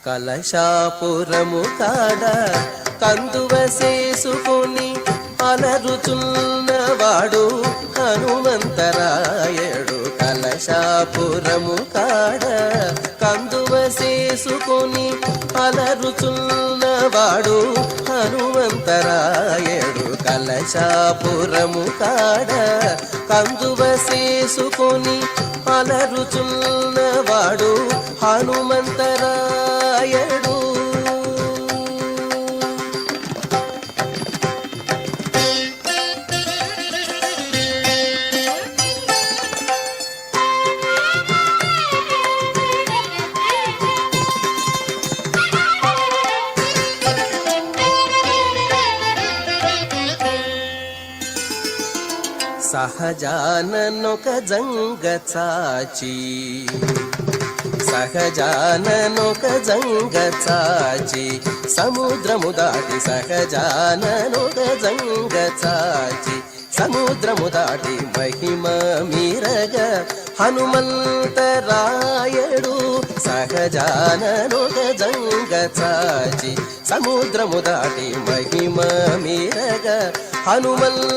కలశాపురము కాడ కందువ చేసుకొని అలరుచున్నవాడు హనుమంతరాయడు. కలశాపురము కాడ కందువ చేసుకొని అలరుచున్నవాడు హనుమంతరాయడు. కలశాపురము కాడ కందువ చేసుకొని అలరుచున్నవాడు హనుమంతరాయడు. సహజాననొక జంగ చాచి సహజాననొక జంగ చాచి సముద్రము దాటి సహజాననొక జంగ చాచి సముద్రము దాటి మహిమ మీరగ హనుమంతరాయడు. సహజాననొక జంగ చాచి సముద్రము దాటి మహిమ మీరగ హనుమంతరాయడు.